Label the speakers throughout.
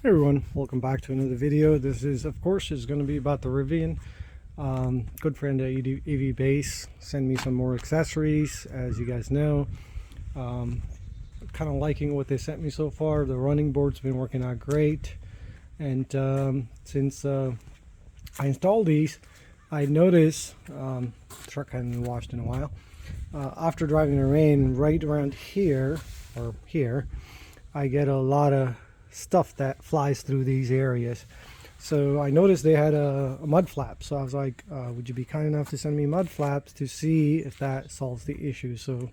Speaker 1: Hey everyone, welcome back to another video. This is, of course, going to be about the Rivian. Good friend at EVBase sent me some more accessories, as you guys know. Kind of liking what they sent me so far. The running board's been working out great, and since I installed these, I noticed the truck hadn't been washed in a while. After driving the rain, right around here or here, I get a lot of stuff that flies through these areas. So I noticed they had a mud flap, so I was like, would you be kind enough to send me mud flaps to see if that solves the issue? So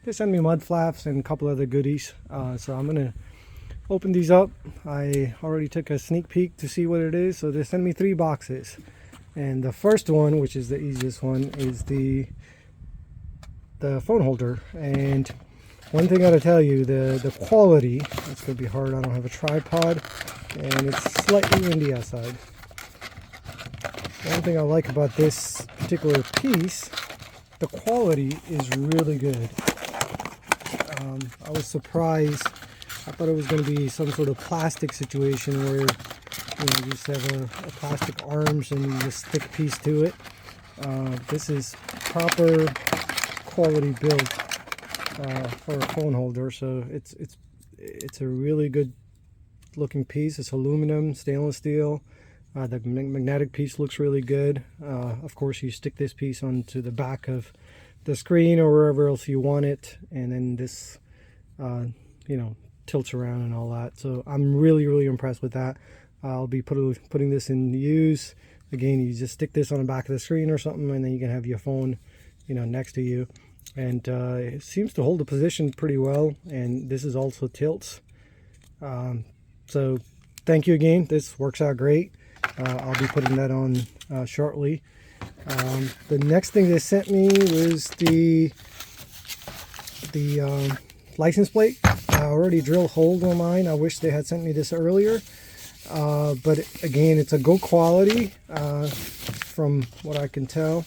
Speaker 1: they sent me mud flaps and a couple other goodies. So I'm gonna open these up. I already took a sneak peek to see what it is. So they sent me 3 boxes, and the first one, which is the easiest one, is the phone holder. And one thing I gotta tell you, the quality, it's gonna be hard. I don't have a tripod and it's slightly windy outside. One thing I like about this particular piece, the quality is really good. I was surprised. I thought it was gonna be some sort of plastic situation where you just have a plastic arms and you just stick a piece to it. This is proper quality build for a phone holder, so it's a really good looking piece. It's aluminum, stainless steel. The magnetic piece looks really good. Of course, you stick this piece onto the back of the screen or wherever else you want it, and then this tilts around and all that. So I'm really impressed with that. I'll be putting this in use. Again, you just stick this on the back of the screen or something, and then you can have your phone next to you. And it seems to hold the position pretty well, and this is also tilts. So thank you again. This works out great. I'll be putting that on shortly. The next thing they sent me was the license plate. I already drilled holes on mine. I wish they had sent me this earlier, but again, it's a good quality from what I can tell.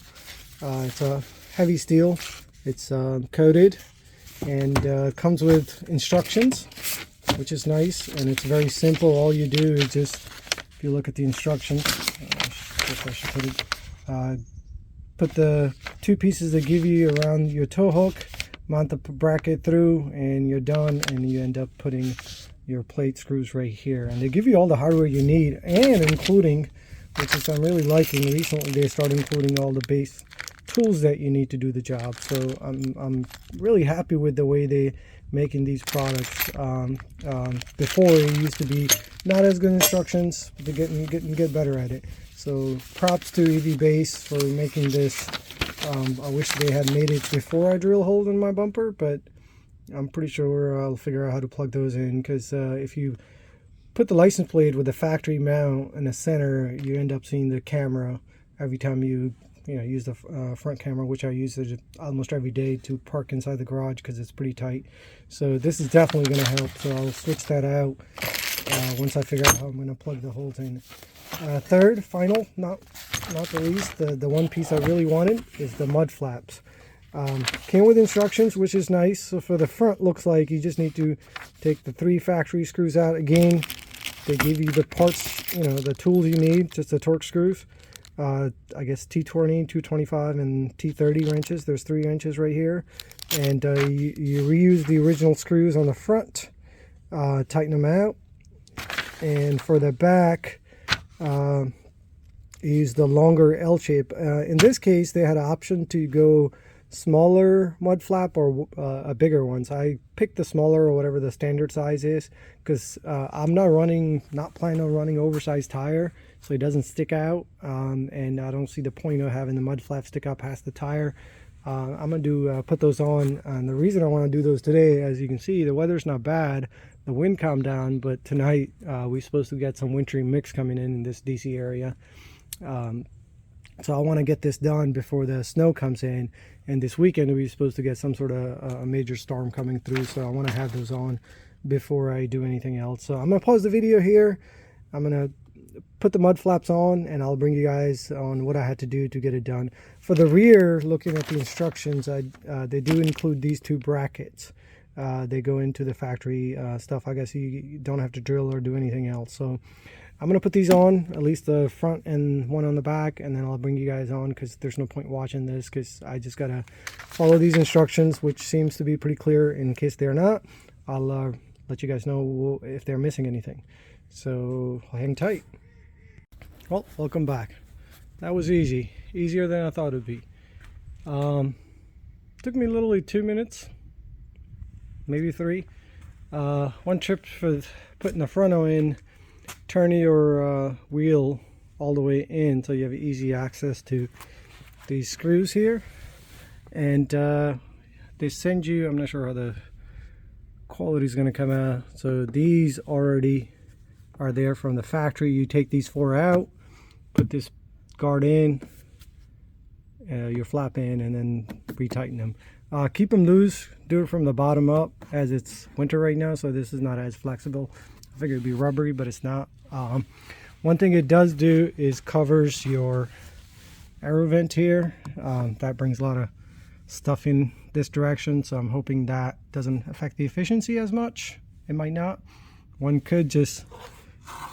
Speaker 1: It's a heavy steel. It's coated and comes with instructions, which is nice, and it's very simple. All you do is just, if you look at the instructions, I should put the 2 pieces they give you around your tow hook, mount the bracket through, and you're done, and you end up putting your plate screws right here. And they give you all the hardware you need, and including, which is I'm really liking, recently they started including all the base tools that you need to do the job. So I'm really happy with the way they making these products. Before it used to be not as good instructions, but they're get better at it. So props to EVBase for making this. I wish they had made it before I drill holes in my bumper, but I'm pretty sure I'll figure out how to plug those in, because if you put the license plate with the factory mount in the center, you end up seeing the camera every time you use the front camera, which I use it almost every day to park inside the garage because it's pretty tight. So this is definitely going to help. So I'll switch that out once I figure out how I'm going to plug the holes in. Third, final, not the least, the one piece I really wanted is the mud flaps. Came with instructions, which is nice. So for the front, looks like you just need to take the 3 factory screws out. Again, they give you the parts, the tools you need, just the torque screws. I guess T20, 225, and T30 wrenches. There's 3 wrenches right here, and you reuse the original screws on the front, tighten them out, and for the back, use the longer L shape. In this case, they had an option to go smaller mud flap or a bigger one. So I picked the smaller, or whatever the standard size is, because I'm not planning on running oversized tire, so it doesn't stick out, and I don't see the point of having the mud flap stick out past the tire. I'm gonna put those on, and the reason I want to do those today, as you can see, the weather's not bad, the wind calmed down, but tonight we're supposed to get some wintry mix coming in this DC area. So I want to get this done before the snow comes in, and this weekend we're supposed to get some sort of a major storm coming through, so I want to have those on before I do anything else. So I'm going to pause the video here. I'm going to put the mud flaps on, and I'll bring you guys on what I had to do to get it done. For the rear, looking at the instructions, they do include these 2 brackets. they go into the factory stuff. I guess you don't have to drill or do anything else. So I'm going to put these on, at least the front and one on the back, and then I'll bring you guys on because there's no point watching this because I just got to follow these instructions, which seems to be pretty clear. In case they're not, I'll let you guys know if they're missing anything. So hang tight. Well, welcome back. That was easy. Easier than I thought it would be. Took me literally 2 minutes, maybe 3. One trip for putting the fronto in. Turn your wheel all the way in so you have easy access to these screws here, and they send you, I'm not sure how the quality is going to come out, so these already are there from the factory. You take these 4 out, put this guard in, your flap in, and then retighten them. Keep them loose, do it from the bottom up as it's winter right now, so this is not as flexible. I figured it'd be rubbery, but it's not. One thing it does do is covers your aero vent here. That brings a lot of stuff in this direction, so I'm hoping that doesn't affect the efficiency as much. It might not. One could just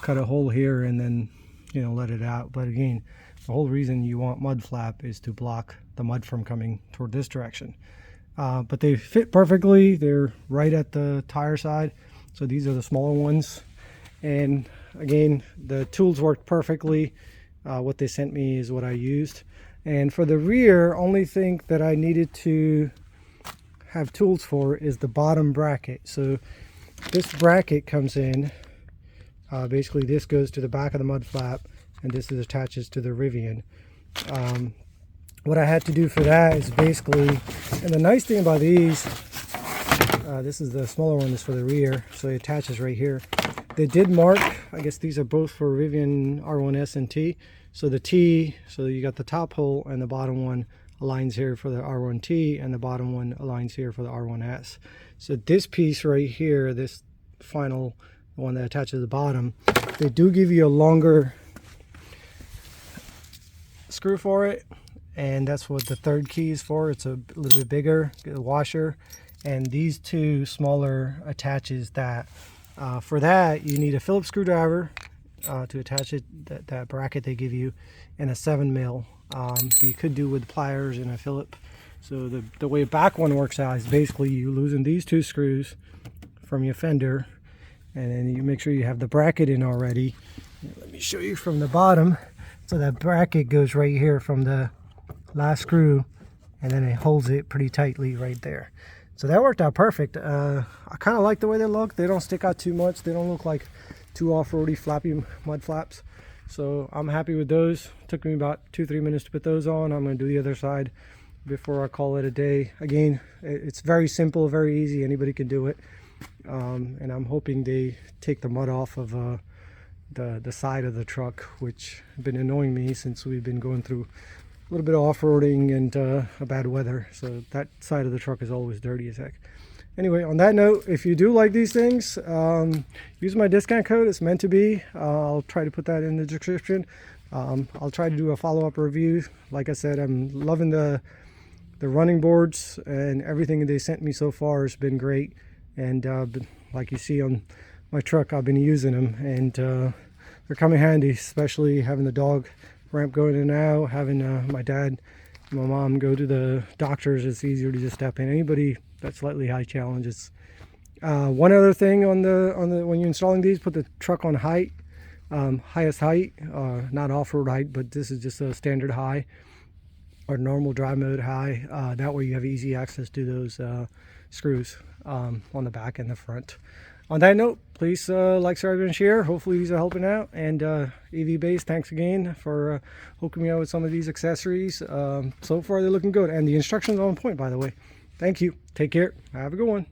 Speaker 1: cut a hole here and then, you know, let it out. But again, the whole reason you want mud flap is to block the mud from coming toward this direction. But they fit perfectly. They're right at the tire side. So these are the smaller ones, and again, the tools worked perfectly. What they sent me is what I used. And for the rear, only thing that I needed to have tools for is the bottom bracket. So this bracket comes in, basically this goes to the back of the mud flap, and this is attaches to the Rivian. What I had to do for that is basically, and the nice thing about these, this is the smaller one, is for the rear, so it attaches right here. They did mark, I guess these are both for Rivian R1S and T. So the T, so you got the top hole, and the bottom one aligns here for the R1T, and the bottom one aligns here for the R1S. So this piece right here, this final one that attaches to the bottom, they do give you a longer screw for it, and that's what the third key is for. It's a little bit bigger, a washer. And these two smaller attaches that. For that, you need a Phillips screwdriver to attach it, that bracket they give you, and a 7mm. You could do with pliers and a Phillips. So the way back one works out is basically you loosen these 2 screws from your fender, and then you make sure you have the bracket in already. Let me show you from the bottom. So that bracket goes right here from the last screw, and then it holds it pretty tightly right there. So that worked out perfect. I kind of like the way they look. They don't stick out too much. They don't look like too off-roady flappy mud flaps. So I'm happy with those. Took me about 2-3 minutes to put those on. I'm going to do the other side before I call it a day. Again, it's very simple, very easy. Anybody can do it. And I'm hoping they take the mud off of the side of the truck, which has been annoying me since we've been going through a little bit of off-roading and a bad weather, so that side of the truck is always dirty as heck. Anyway, on that note, if you do like these things, use my discount code. It's meant to be. I'll try to put that in the description. I'll try to do a follow-up review. Like I said, I'm loving the running boards, and everything they sent me so far has been great. And like you see on my truck, I've been using them, and they're coming handy, especially having the dog ramp going in and out, having my dad and my mom go to the doctors. It's easier to just step in. Anybody that's slightly high challenges. One other thing on the when you're installing these, put the truck on height, highest height, not off-road height, but this is just a standard high or normal drive mode high. That way you have easy access to those screws on the back and the front. On that note, please like, subscribe, and share. Hopefully these are helping out. And EVBase, thanks again for hooking me out with some of these accessories. So far they're looking good, and the instructions are on point, by the way. Thank you. Take care. Have a good one.